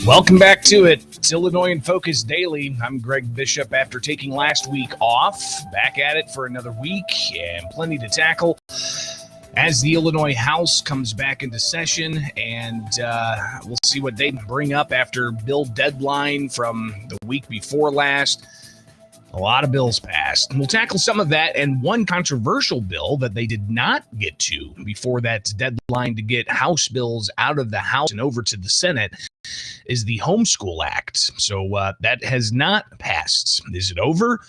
Welcome back to it. It's Illinois in Focus Daily. I'm Greg Bishop. After taking last week off, back at it for another week and plenty to tackle as the Illinois House comes back into session, and we'll see what they bring up after bill deadline from the week before last. A lot of bills passed. And we'll tackle some of that, and one controversial bill that they did not get to before that deadline to get House bills out of the House and over to the Senate is the Homeschool Act. So that has not passed. Is it over?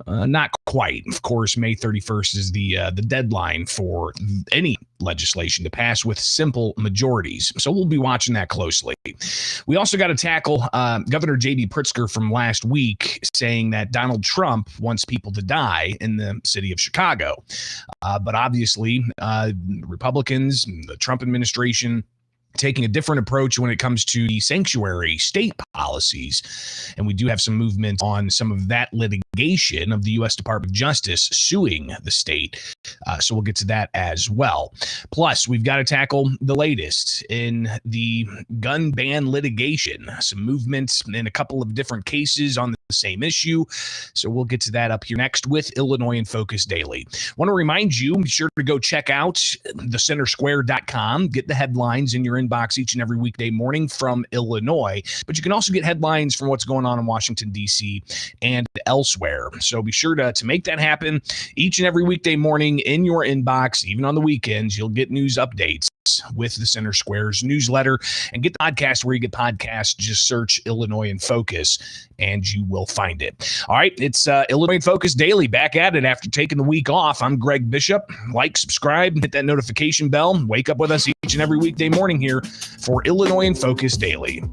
Not quite. Of course, May 31st is the deadline for any legislation to pass with simple majorities. So we'll be watching that closely. We also got to tackle Governor J.B. Pritzker from last week saying that Donald Trump wants people to die in the city of Chicago. But obviously, Republicans, the Trump administration, taking a different approach when it comes to the sanctuary state policies. And we do have some movement on some of that litigation of the U.S. Department of Justice suing the state. So we'll get to that as well. Plus, we've got to tackle the latest in the gun ban litigation, some movements in a couple of different cases on the same issue. So we'll get to that up here next with Illinois in Focus Daily. Want to remind you, be sure to go check out thecentersquare.com. Get the headlines in your inbox each and every weekday morning from Illinois, but you can also get headlines from what's going on in Washington, D.C. and elsewhere. So be sure to make that happen each and every weekday morning in your inbox. Even on the weekends, you'll get news updates with the Center Square's newsletter, and get the podcast where you get podcasts. Just search Illinois in Focus and you will find it. All right, it's Illinois in Focus Daily, back at it after taking the week off. I'm Greg Bishop. Like, subscribe, hit that notification bell. Wake up with us each and every weekday morning here for Illinois in Focus Daily.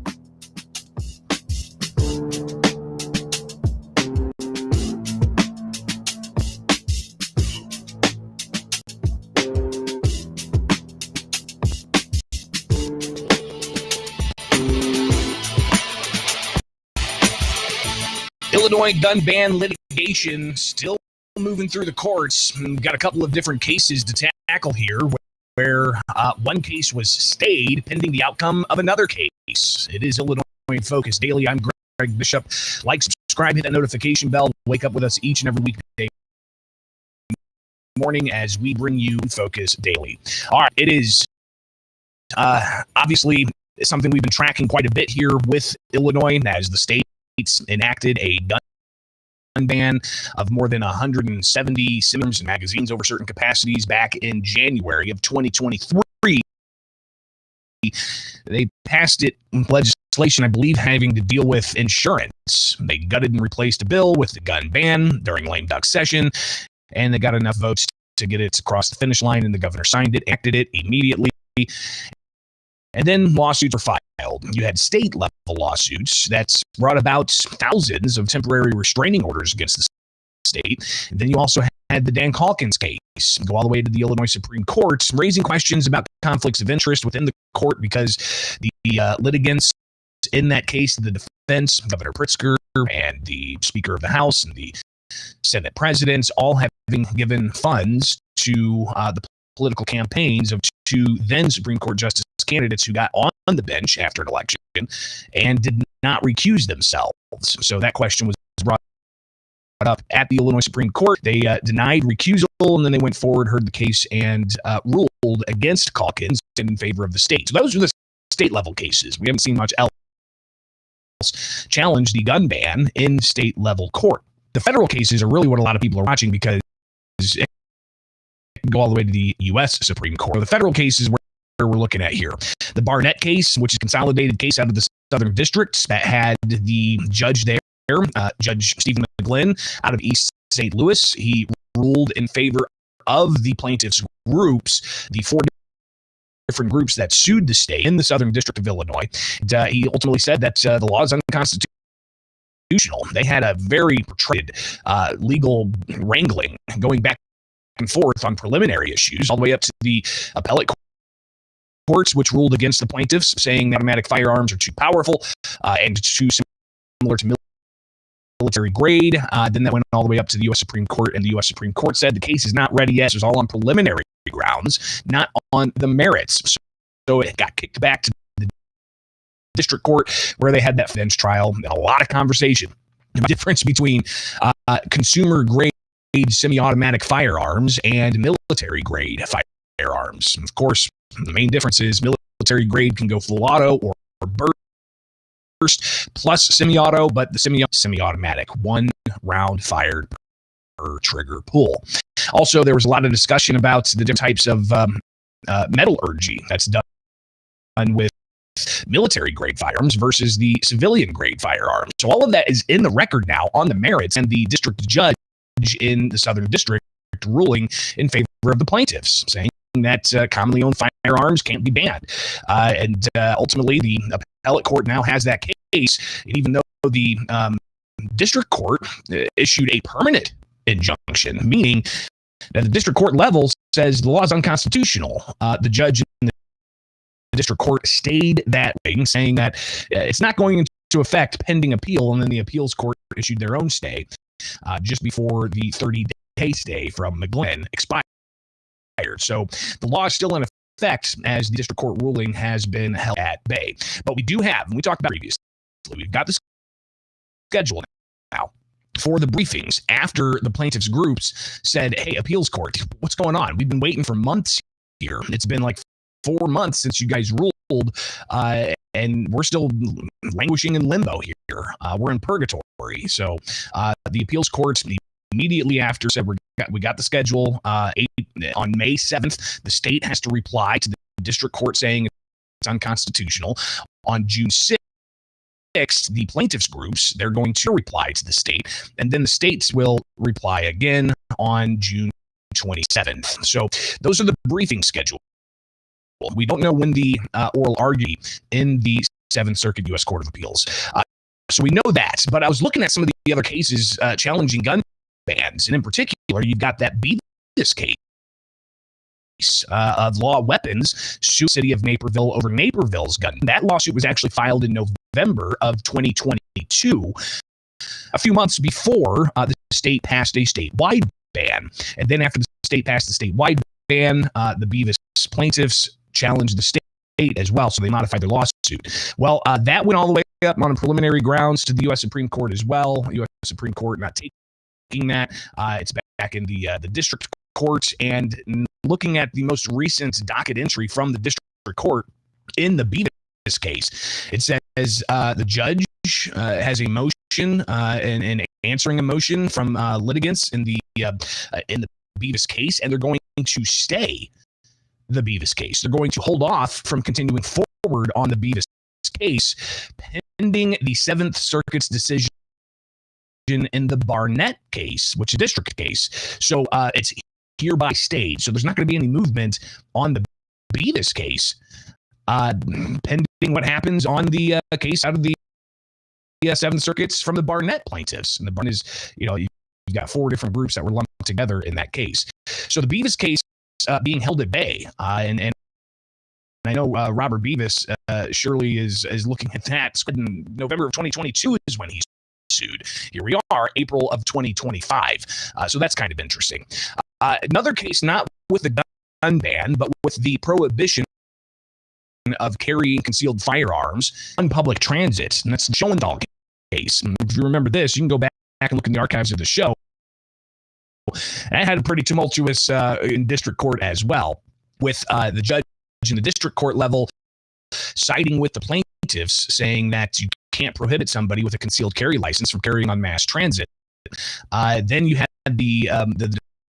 Illinois gun ban litigation still moving through the courts. We've got a couple of different cases to tackle here, where one case was stayed pending the outcome of another case. It is Illinois in Focus Daily. I'm Greg Bishop. Like, subscribe, hit that notification bell. Wake up with us each and every weekday morning as we bring you Focus Daily. All right, it is obviously something we've been tracking quite a bit here with Illinois as the state enacted a gun ban of more than 170 cylinders and magazines over certain capacities back in January of 2023. They passed it in legislation, I believe, having to deal with insurance. They gutted and replaced a bill with the gun ban during lame duck session, and they got enough votes to get it across the finish line, and the governor signed it, acted it immediately. And then lawsuits were filed. You had state-level lawsuits that's brought about thousands of temporary restraining orders against the state. And then you also had the Dan Calkins case go all the way to the Illinois Supreme Court, raising questions about conflicts of interest within the court because the litigants in that case, the defense, Governor Pritzker, and the Speaker of the House and the Senate presidents, all having given funds to the political campaigns of two then Supreme Court justice candidates who got on the bench after an election and did not recuse themselves. So that question was brought up at the Illinois Supreme Court. They denied recusal, and then they went forward, heard the case, and ruled against Calkins in favor of the state. So those are the state-level cases. We haven't seen much else challenge the gun ban in state-level court. The federal cases are really what a lot of people are watching because it can go all the way to the U.S. Supreme Court. The federal cases where we're looking at here. The Barnett case, which is a consolidated case out of the Southern District that had the judge there, Judge Stephen McGlynn out of East St. Louis. He ruled in favor of the plaintiffs' groups, the four different groups that sued the state in the Southern District of Illinois. And, he ultimately said that the law is unconstitutional. They had a very protracted legal wrangling going back and forth on preliminary issues, all the way up to the appellate courts, which ruled against the plaintiffs, saying that automatic firearms are too powerful and too similar to military grade. Then that went all the way up to the U.S. Supreme Court, and the U.S. Supreme Court said the case is not ready yet. It's all on preliminary grounds, not on the merits. So it got kicked back to the district court where they had that bench trial. A lot of conversation. The difference between consumer grade semi-automatic firearms and military grade firearms. Of course, the main difference is military grade can go full auto or burst plus semi-auto, but the semi-automatic, one round fired per trigger pull. Also, there was a lot of discussion about the different types of metallurgy that's done with military grade firearms versus the civilian grade firearms. So all of that is in the record now on the merits, and the district judge in the Southern District ruling in favor of the plaintiffs, saying that commonly owned firearms can't be banned. And ultimately, the appellate court now has that case, and even though the district court issued a permanent injunction, meaning that the district court level says the law is unconstitutional, the judge in the district court stayed that way, saying that it's not going into effect pending appeal, and then the appeals court issued their own stay just before the 30-day stay from McGlynn expired. So the law is still in effect as the district court ruling has been held at bay. But we do have, and we talked about previously, we've got the schedule now for the briefings after the plaintiffs' groups said, hey, appeals court, what's going on? We've been waiting for months here. It's been like 4 months since you guys ruled, and we're still languishing in limbo here. We're in purgatory. So the appeals court immediately after said we got the schedule. On May 7th, the state has to reply to the district court saying it's unconstitutional. On June 6th, the plaintiffs' groups, they're going to reply to the state, and then the states will reply again on June 27th. So those are the briefing schedule. We don't know when the oral argument in the Seventh Circuit U.S. Court of Appeals. So we know that, but I was looking at some of the other cases challenging gun bans, and in particular, you've got that Beavis case of law weapons, suit city of Naperville over Naperville's gun. That lawsuit was actually filed in November of 2022, a few months before the state passed a statewide ban. And then after the state passed the statewide ban, the Beavis plaintiffs challenged the state as well, so they modified their lawsuit. Well, that went all the way up on preliminary grounds to the U.S. Supreme Court as well. U.S. Supreme Court not taking that. It's back in the district court, and looking at the most recent docket entry from the district court in the Beavis case, it says the judge has a motion and answering a motion from litigants in the Beavis case, and they're going to stay the Beavis case. They're going to hold off from continuing forward on the Beavis case pending the Seventh Circuit's decision in the Barnett case, which is a district case. So it's hereby stayed. So there's not going to be any movement on the Beavis case pending what happens on the case out of the Seventh Circuits from the Barnett plaintiffs. And the Barnett is, you've got 4 different groups that were lumped together in that case. So the Beavis case being held at bay, and I know Robert Beavis surely is looking at that. In November of 2022 is when he's sued. Here we are, April of 2025. So that's kind of interesting. Another case, not with the gun ban, but with the prohibition of carrying concealed firearms on public transit, and that's the Schoenthal case. And if you remember this, you can go back and look in the archives of the show, that had a pretty tumultuous in district court as well, with the judge in the district court level siding with the plaintiffs, saying that you can't prohibit somebody with a concealed carry license from carrying on mass transit. Then you had the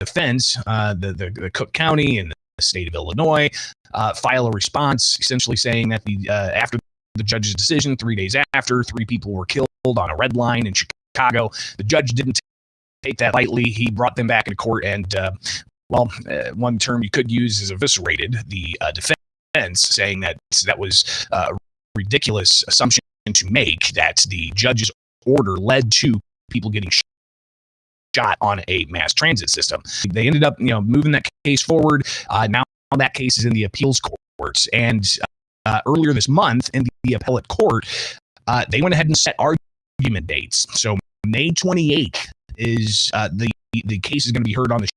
defense, the Cook County and the state of Illinois, file a response essentially saying that after the judge's decision, 3 days after, 3 people were killed on a red line in Chicago. The judge didn't take that lightly. He brought them back into court, and one term you could use is eviscerated the defense, saying that was a ridiculous assumption to make, that the judge's order led to people getting shot on a mass transit system. They ended up, moving that case forward. Now that case is in the appeals courts, and earlier this month in the appellate court, they went ahead and set argument dates. So May 28th is the case is going to be heard on the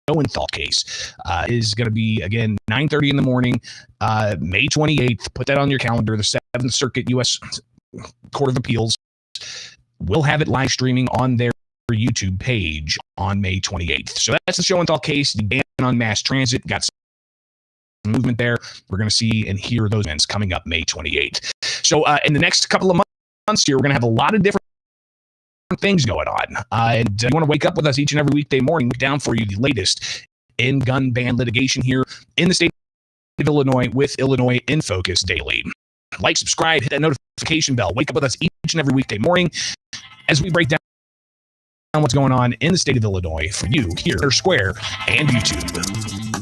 Schoenthal case. Is going to be, again, 9:30 in the morning, May 28th. Put that on your calendar. The 7th Circuit U.S. Court of Appeals will have it live streaming on their YouTube page on May 28th. So that's the Schoenthal case. The ban on mass transit got some movement there. We're going to see and hear those events coming up May 28th. So in the next couple of months here, we're going to have a lot of different things going on. And you want to wake up with us each and every weekday morning, down for you the latest in gun ban litigation here in the state of Illinois with Illinois in Focus Daily. Like, subscribe, hit that notification bell. Wake up with us each and every weekday morning as we break down what's going on in the state of Illinois for you here at Square and YouTube.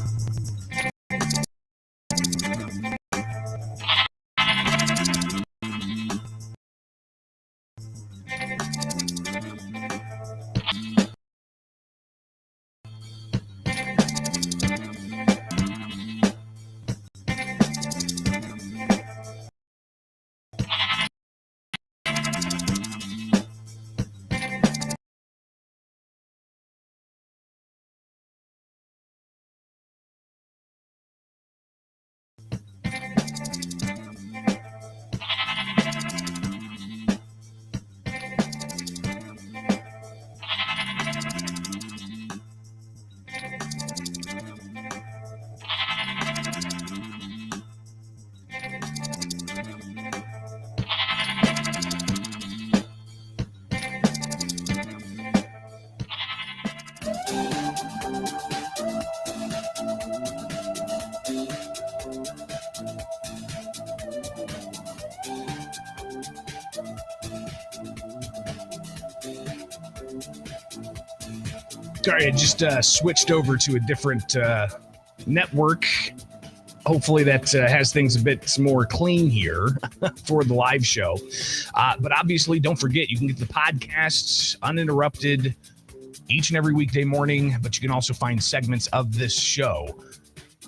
Sorry, I just switched over to a different network. Hopefully that has things a bit more clean here for the live show. But obviously, don't forget, you can get the podcasts uninterrupted each and every weekday morning, but you can also find segments of this show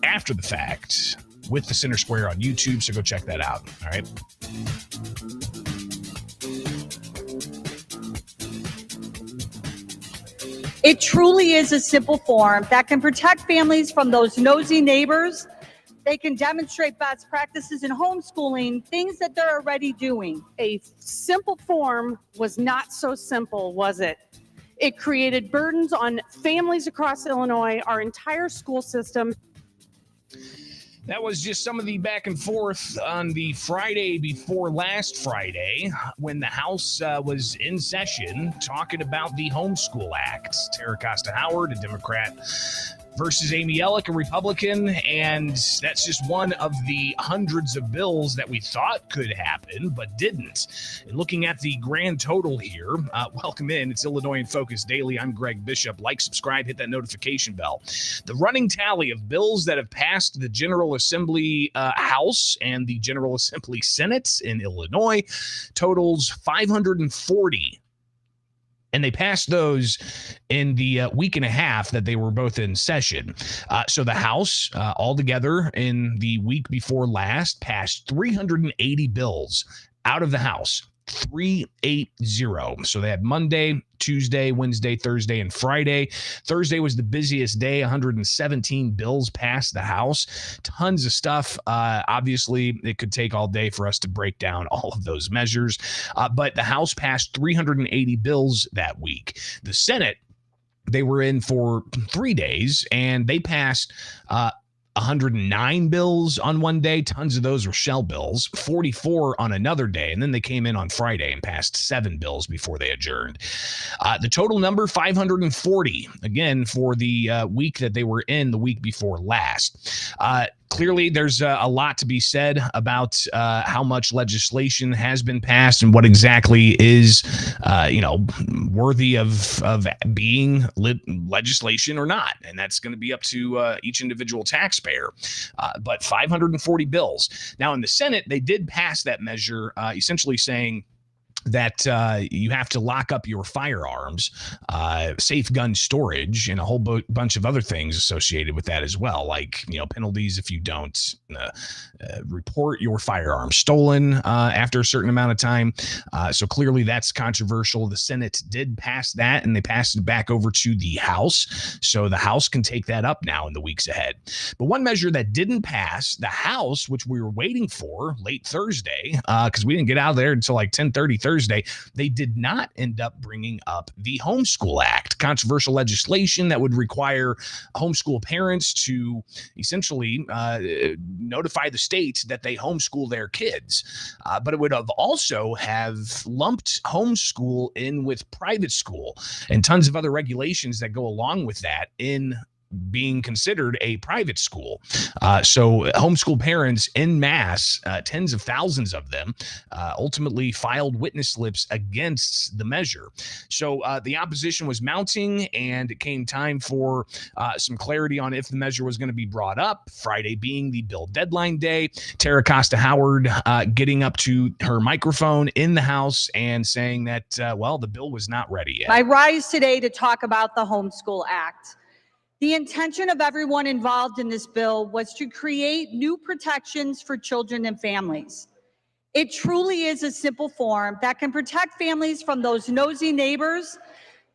after the fact with the Center Square on YouTube, so go check that out. All right. It truly is a simple form that can protect families from those nosy neighbors. They can demonstrate best practices in homeschooling, things that they're already doing. A simple form was not so simple, was it? It created burdens on families across Illinois, our entire school system. That was just some of the back and forth on the Friday before last Friday when the House was in session talking about the Homeschool Act. Tara Costa Howard, a Democrat, versus Amy Ellick, a Republican, and that's just one of the hundreds of bills that we thought could happen but didn't. And looking at the grand total here, welcome in. It's Illinois in Focus Daily. I'm Greg Bishop. Like, subscribe, hit that notification bell. The running tally of bills that have passed the General Assembly House and the General Assembly Senate in Illinois totals 540. And they passed those in the week and a half that they were both in session. So the House, altogether in the week before last, passed 380 bills out of the House. 380. So they had Monday, Tuesday, Wednesday, Thursday, and Friday. Thursday was the busiest day. 117 bills passed the House. Tons of stuff. Obviously, it could take all day for us to break down all of those measures. But the House passed 380 bills that week. The Senate, they were in for 3 days, and they passed 109 bills on one day. Tons of those were shell bills, 44 on another day. And then they came in on Friday and passed 7 bills before they adjourned. The total number, 540, again, for the week that they were in the week before last. Clearly, there's a lot to be said about how much legislation has been passed and what exactly is, worthy of being legislation or not. And that's going to be up to each individual taxpayer. But 540 bills. Now, in the Senate, they did pass that measure, essentially saying that you have to lock up your firearms, safe gun storage, and a whole bunch of other things associated with that as well, like penalties if you don't report your firearms stolen after a certain amount of time. So clearly that's controversial. The Senate did pass that, and they passed it back over to the House. So the House can take that up now in the weeks ahead. But one measure that didn't pass the House, which we were waiting for late Thursday, because we didn't get out of there until like 10:30 Thursday, they did not end up bringing up the Homeschool Act, controversial legislation that would require homeschool parents to essentially notify the state that they homeschool their kids. But it would have also have lumped homeschool in with private school and tons of other regulations that go along with that in being considered a private school. So homeschool parents en masse, tens of thousands of them, ultimately filed witness slips against the measure. So the opposition was mounting, and it came time for some clarity on if the measure was going to be brought up, Friday being the bill deadline day. Tara Costa Howard getting up to her microphone in the House and saying that, the bill was not ready yet. I rise today to talk about the Homeschool Act. The intention of everyone involved in this bill was to create new protections for children and families. It truly is a simple form that can protect families from those nosy neighbors.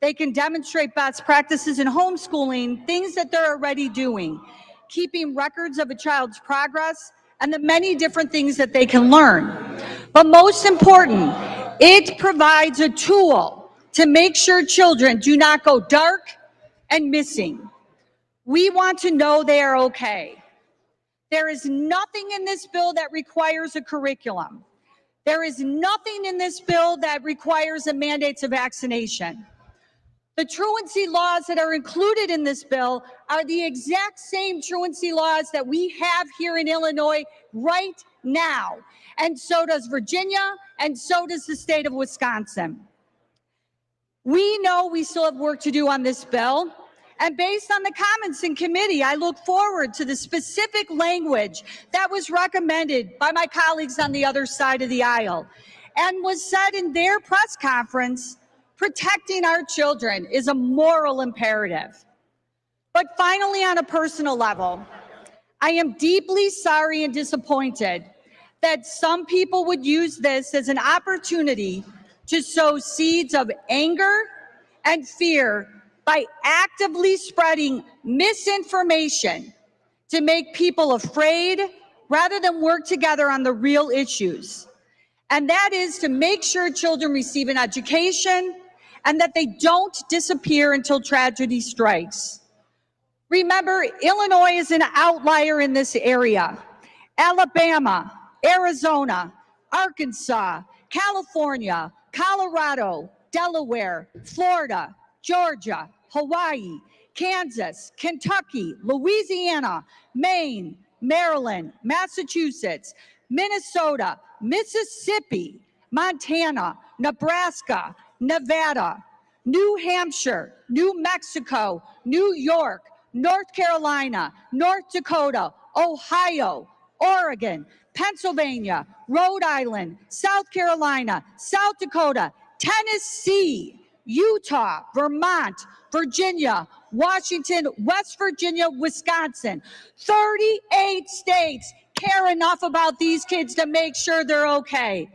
They can demonstrate best practices in homeschooling, things that they're already doing, keeping records of a child's progress, and the many different things that they can learn. But most important, it provides a tool to make sure children do not go dark and missing. We want to know they are okay. There is nothing in this bill that requires a curriculum. There is nothing in this bill that requires a mandate to vaccination. The truancy laws that are included in this bill are the exact same truancy laws that we have here in Illinois right now. And so does Virginia, and so does the state of Wisconsin. We know we still have work to do on this bill. And based on the comments in committee, I look forward to the specific language that was recommended by my colleagues on the other side of the aisle and was said in their press conference. Protecting our children is a moral imperative. But finally, on a personal level, I am deeply sorry and disappointed that some people would use this as an opportunity to sow seeds of anger and fear by actively spreading misinformation to make people afraid rather than work together on the real issues. And that is to make sure children receive an education and that they don't disappear until tragedy strikes. Remember, Illinois is an outlier in this area. Alabama, Arizona, Arkansas, California, Colorado, Delaware, Florida, Georgia, Hawaii, Kansas, Kentucky, Louisiana, Maine, Maryland, Massachusetts, Minnesota, Mississippi, Montana, Nebraska, Nevada, New Hampshire, New Mexico, New York, North Carolina, North Dakota, Ohio, Oregon, Pennsylvania, Rhode Island, South Carolina, South Dakota, Tennessee, Utah, Vermont, Virginia, Washington, West Virginia, Wisconsin. 38 states care enough about these kids to make sure they're okay.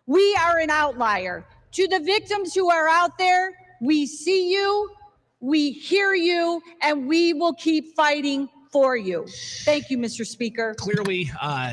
We are an outlier. To the victims who are out there, we see you, we hear you, and we will keep fighting for you. Thank you, Mr. Speaker. Clearly,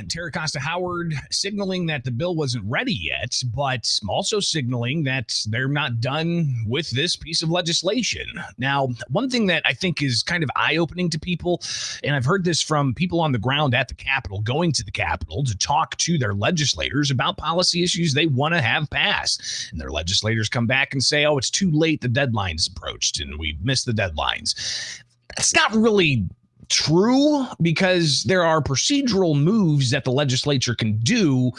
Tara Costa Howard signaling that the bill wasn't ready yet, but also signaling that they're not done with this piece of legislation. Now, one thing that I think is kind of eye-opening to people, and I've heard this from people on the ground at the Capitol, going to the Capitol to talk to their legislators about policy issues they want to have passed. And their legislators come back and say, oh, it's too late, the deadline's approached, and we've missed the deadlines. That's not really true, because there are procedural moves that the legislature can do,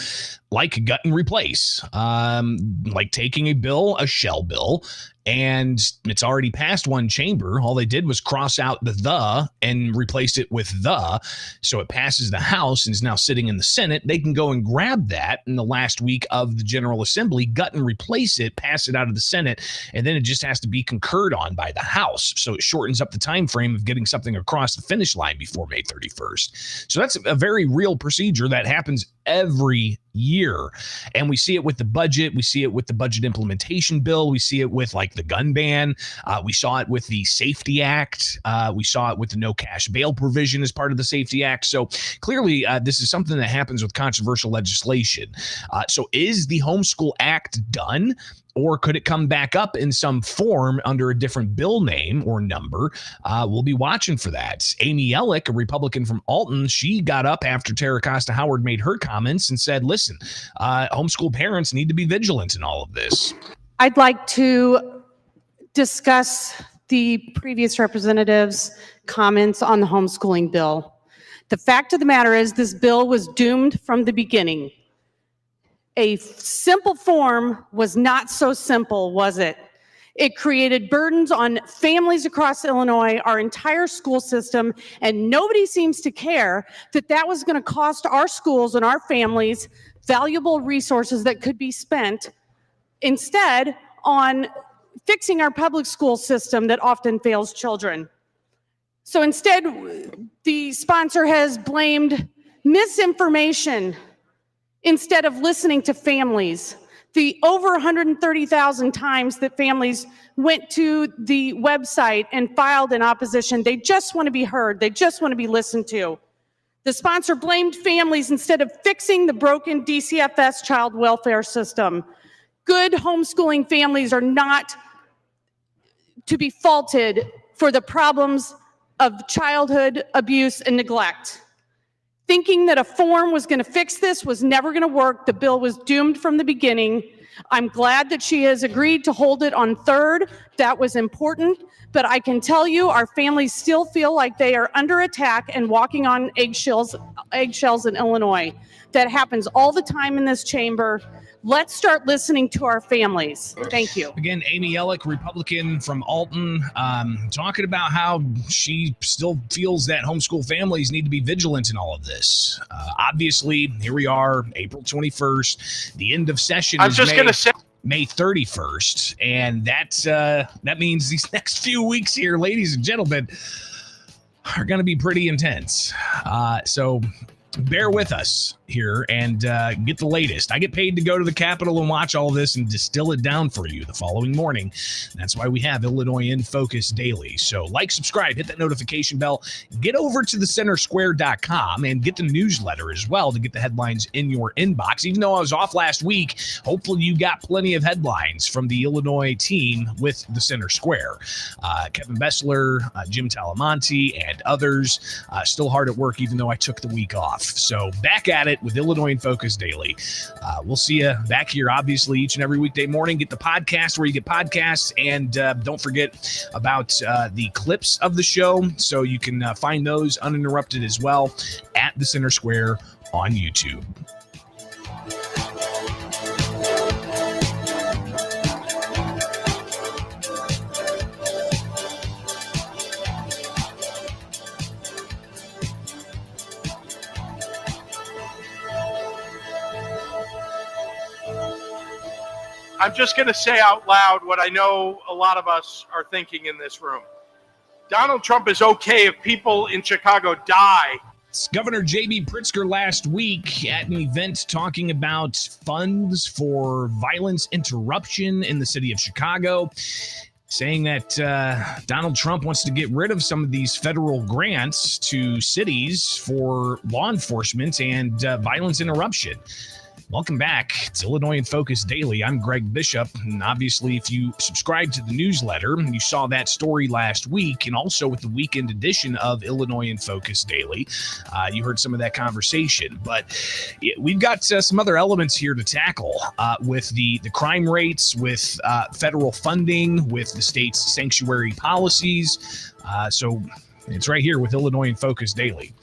like gut and replace, like taking a bill, a shell bill, and it's already passed one chamber. All they did was cross out the and replace it with the, so it passes the House and is now sitting in the Senate. They can go and grab that in the last week of the General Assembly, gut and replace it, pass it out of the Senate, and then it just has to be concurred on by the House. So it shortens up the time frame of getting something across the finish line before May 31st. So that's a very real procedure that happens every year. And we see it with the budget. We see it with the budget implementation bill. We see it with like the gun ban. We saw it with the Safety Act. We saw it with the no cash bail provision as part of the Safety Act. So clearly this is something that happens with controversial legislation. So is the Homeschool Act done? Or could it come back up in some form under a different bill name or number? We'll be watching for that. Amy Ellick, a Republican from Alton, she got up after Tara Costa Howard made her comments and said, listen, homeschool parents need to be vigilant in all of this. I'd like to discuss the previous representative's comments on the homeschooling bill. The fact of the matter is this bill was doomed from the beginning. A simple form was not so simple, was it? It created burdens on families across Illinois, our entire school system, and nobody seems to care that that was going to cost our schools and our families valuable resources that could be spent instead on fixing our public school system that often fails children. So instead, the sponsor has blamed misinformation instead of listening to families. The over 130,000 times that families went to the website and filed in opposition, they just want to be heard. They just want to be listened to. The sponsor blamed families instead of fixing the broken DCFS child welfare system. Good homeschooling families are not to be faulted for the problems of childhood abuse and neglect. Thinking that a form was going to fix this was never going to work. The bill was doomed from the beginning. I'm glad that she has agreed to hold it on third. That was important. But I can tell you our families still feel like they are under attack and walking on eggshells in Illinois. That happens all the time in this chamber. Let's start listening to our families. Thank you. Again, Amy Ellick, Republican from Alton, talking about how she still feels that homeschool families need to be vigilant in all of this. Obviously, here we are, April 21st. The end of session is May 31st. And that means these next few weeks here, ladies and gentlemen, are going to be pretty intense. So bear with us here and get the latest. I get paid to go to the Capitol and watch all this and distill it down for you the following morning. That's why we have Illinois in Focus Daily. So like, subscribe, hit that notification bell, get over to thecentersquare.com and get the newsletter as well to get the headlines in your inbox. Even though I was off last week, hopefully you got plenty of headlines from the Illinois team with the Center Square. Kevin Bessler, Jim Talamonte, and others still hard at work even though I took the week off. So back at it with Illinois in Focus Daily. We'll see you back here, obviously, each and every weekday morning. Get the podcast where you get podcasts, and don't forget about the clips of the show, so you can find those uninterrupted as well at the Center Square on YouTube. I'm just going to say out loud what I know a lot of us are thinking in this room. Donald Trump is okay if people in Chicago die It's Governor J.B. Pritzker last week at an event talking about funds for violence interruption in the city of Chicago, saying that Donald Trump wants to get rid of some of these federal grants to cities for law enforcement and violence interruption. Welcome back. It's Illinois in Focus Daily. I'm Greg Bishop. And obviously, if you subscribe to the newsletter, you saw that story last week, and also with the weekend edition of Illinois in Focus Daily, you heard some of that conversation. But we've got some other elements here to tackle with the crime rates, with federal funding, with the state's sanctuary policies. So it's right here with Illinois in Focus Daily.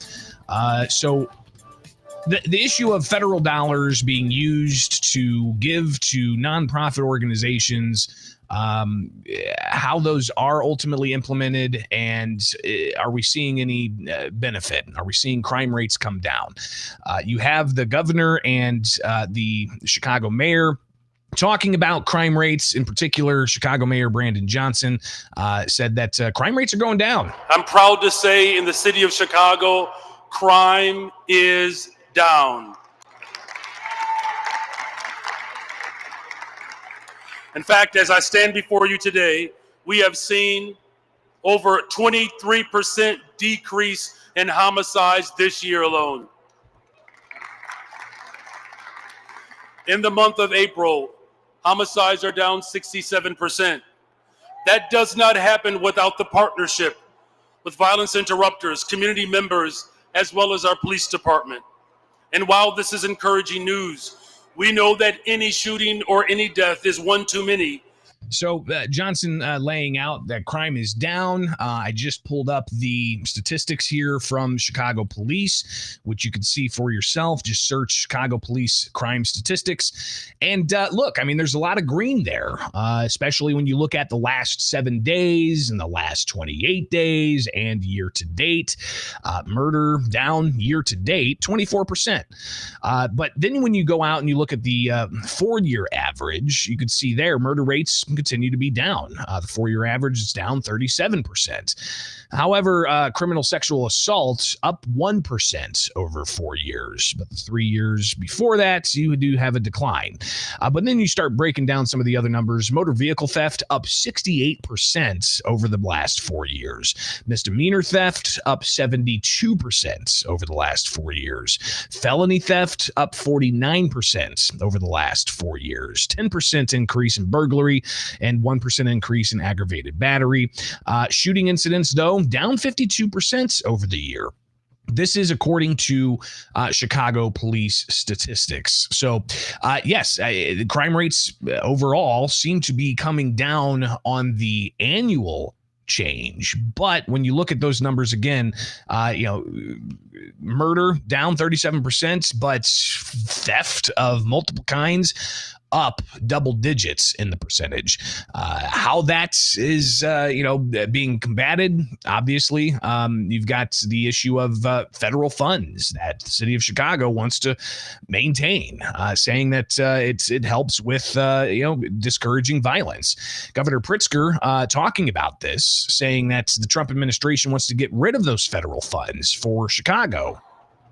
The issue of federal dollars being used to give to nonprofit organizations, how those are ultimately implemented, and are we seeing any benefit? Are we seeing crime rates come down? You have the governor and the Chicago mayor talking about crime rates. In particular, Chicago Mayor Brandon Johnson said that crime rates are going down. I'm proud to say in the city of Chicago, crime is down. In fact, as I stand before you today, we have seen over 23% decrease in homicides this year alone. In the month of April, homicides are down 67%. That does not happen without the partnership with violence interrupters, community members, as well as our police department. And while this is encouraging news, we know that any shooting or any death is one too many. So Johnson laying out that crime is down. I just pulled up the statistics here from Chicago Police, which you can see for yourself. Just search Chicago Police crime statistics. And look, I mean, there's a lot of green there, especially when you look at the last 7 days and the last 28 days and year to date. Murder down year to date, 24%. But then when you go out and you look at the 4-year average, you can see there murder rates continue to be down. The 4-year average is down 37%. However, criminal sexual assault up 1% over 4 years. But the 3 years before that, you do have a decline. But then you start breaking down some of the other numbers. Motor vehicle theft up 68% over the last 4 years. Misdemeanor theft up 72% over the last 4 years. Felony theft up 49% over the last 4 years. 10% increase in burglary and 1% increase in aggravated battery. Shooting incidents, though, down 52% over the year. This is according to Chicago police statistics. So, yes, the crime rates overall seem to be coming down on the annual change. But when you look at those numbers again, murder down 37%, but theft of multiple kinds up double digits in the percentage. How that is, being combated, obviously, you've got the issue of federal funds that the city of Chicago wants to maintain, saying that it helps with, discouraging violence. Governor Pritzker talking about this, saying that the Trump administration wants to get rid of those federal funds for Chicago.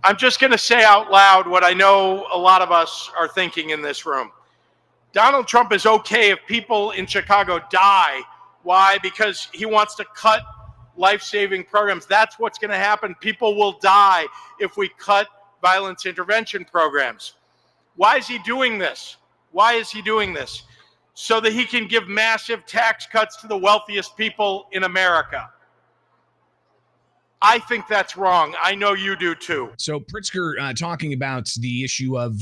I'm just going to say out loud what I know a lot of us are thinking in this room. Donald Trump is okay if people in Chicago die. Why? Because he wants to cut life-saving programs. That's what's going to happen. People will die if we cut violence intervention programs. Why is he doing this? Why is he doing this? So that he can give massive tax cuts to the wealthiest people in America. I think that's wrong. I know you do too. So Pritzker talking about the issue of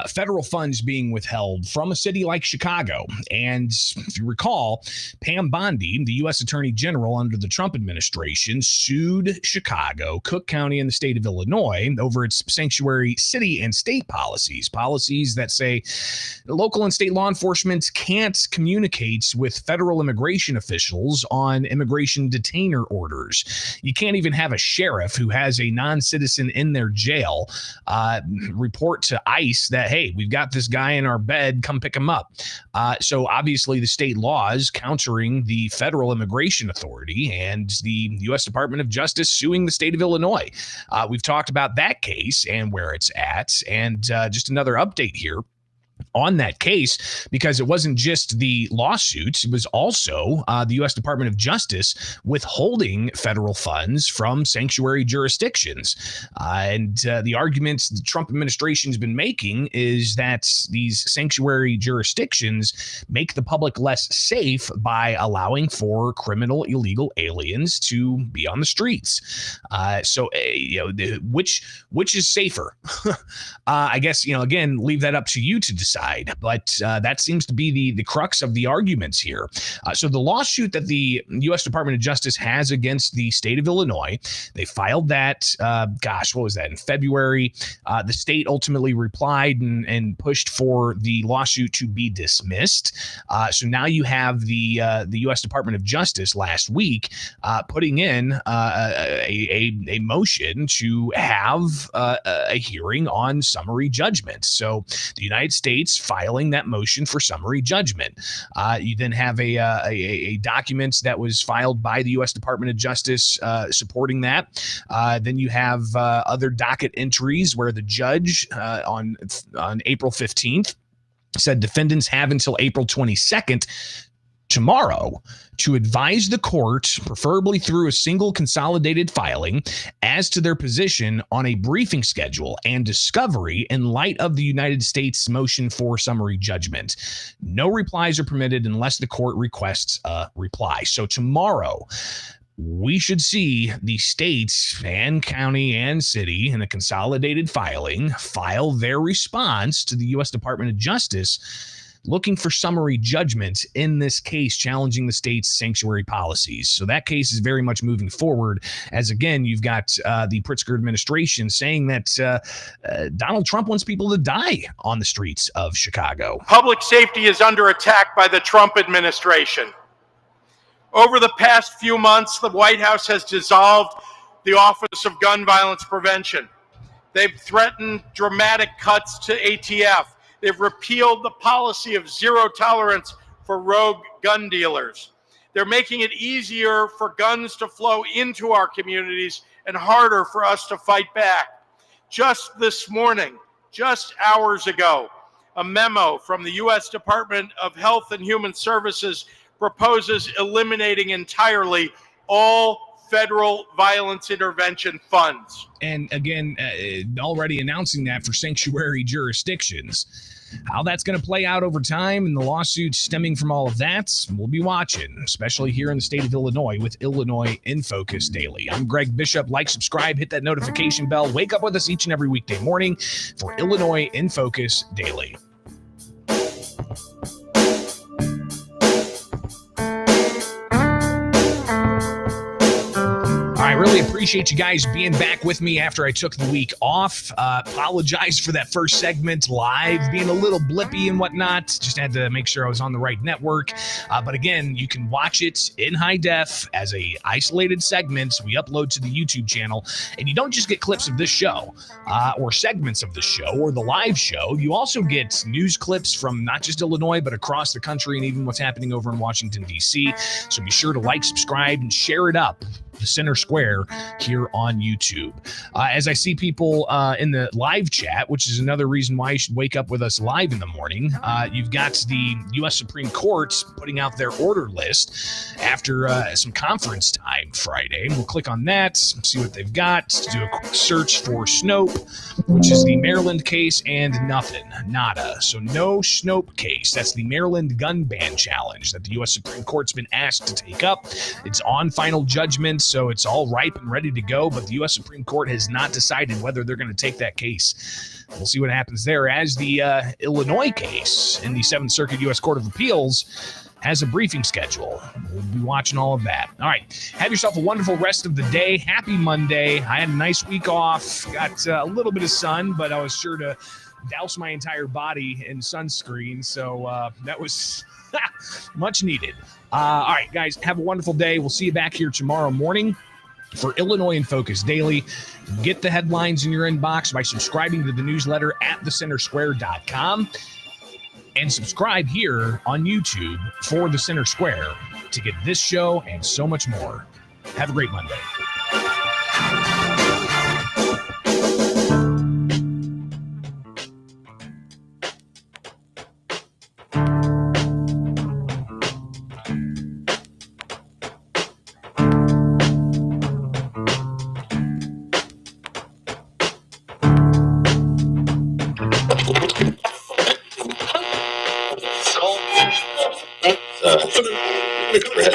federal funds being withheld from a city like Chicago. And if you recall, Pam Bondi, the U.S. Attorney General under the Trump administration, sued Chicago, Cook County, and the state of Illinois over its sanctuary city and state policies that say local and state law enforcement can't communicate with federal immigration officials on immigration detainer orders. You can't even have a sheriff who has a non-citizen in their jail report to ICE that, hey, we've got this guy in our bed, come pick him up. So obviously the state laws countering the federal immigration authority and the U.S. Department of Justice suing the state of Illinois. We've talked about that case and where it's at, and just another update here on that case, because it wasn't just the lawsuits, it was also the U.S. Department of Justice withholding federal funds from sanctuary jurisdictions. And the arguments the Trump administration's been making is that these sanctuary jurisdictions make the public less safe by allowing for criminal illegal aliens to be on the streets. Which is safer? I guess, again, leave that up to you to decide. But that seems to be the crux of the arguments here. So the lawsuit that the U.S. Department of Justice has against the state of Illinois, they filed that, what was that, in February? The state ultimately replied and pushed for the lawsuit to be dismissed. So now you have the U.S. Department of Justice last week putting in a motion to have a hearing on summary judgment. So the United States filing that motion for summary judgment. You then have a document that was filed by the U.S. Department of Justice supporting that. Then you have other docket entries where the judge on April 15th said defendants have until April 22nd, tomorrow, to advise the court, preferably through a single consolidated filing, as to their position on a briefing schedule and discovery in light of the United States motion for summary judgment. No replies are permitted unless the court requests a reply. So tomorrow, we should see the states and county and city in a consolidated filing file their response to the U.S. Department of Justice looking for summary judgment in this case challenging the state's sanctuary policies. So that case is very much moving forward, as again, you've got the Pritzker administration saying that Donald Trump wants people to die on the streets of Chicago. Public safety is under attack by the Trump administration. Over the past few months, the White House has dissolved the Office of Gun Violence Prevention. They've threatened dramatic cuts to ATF. They've repealed the policy of zero tolerance for rogue gun dealers. They're making it easier for guns to flow into our communities and harder for us to fight back. Just this morning, just hours ago, a memo from the U.S. Department of Health and Human Services proposes eliminating entirely all federal violence intervention funds. And again, already announcing that for sanctuary jurisdictions. How that's going to play out over time and the lawsuits stemming from all of that, we'll be watching, especially here in the state of Illinois with Illinois in Focus Daily. I'm Greg Bishop. Like, subscribe, hit that notification bell. Wake up with us each and every weekday morning for Illinois in Focus Daily. I really appreciate you guys being back with me after I took the week off. Apologize for that first segment live being a little blippy and whatnot. Just had to make sure I was on the right network. But again, you can watch it in high def as a isolated segment. We upload to the YouTube channel, and you don't just get clips of this show or segments of the show or the live show. You also get news clips from not just Illinois, but across the country and even what's happening over in Washington, D.C. So be sure to like, subscribe, and share it up the center square here on YouTube. As I see people in the live chat, which is another reason why you should wake up with us live in the morning, you've got the U.S. Supreme Court putting out their order list after some conference time Friday. We'll click on that, see what they've got, do a quick search for Snopes, which is the Maryland case, and nothing, nada. So no Snopes case. That's the Maryland gun ban challenge that the U.S. Supreme Court's been asked to take up. It's on final judgment, so it's all ripe and ready to go, but the U.S. Supreme Court has not decided whether they're going to take that case. We'll see what happens there, as the Illinois case in the 7th Circuit U.S. Court of Appeals has a briefing schedule. We'll be watching all of that. All right. Have yourself a wonderful rest of the day. Happy Monday. I had a nice week off. Got a little bit of sun, but I was sure to douse my entire body in sunscreen, so that was much needed. All right, guys, have a wonderful day. We'll see you back here tomorrow morning. For Illinois in Focus Daily, get the headlines in your inbox by subscribing to the newsletter at thecentersquare.com and subscribe here on YouTube for The Center Square to get this show and so much more. Have a great Monday. Red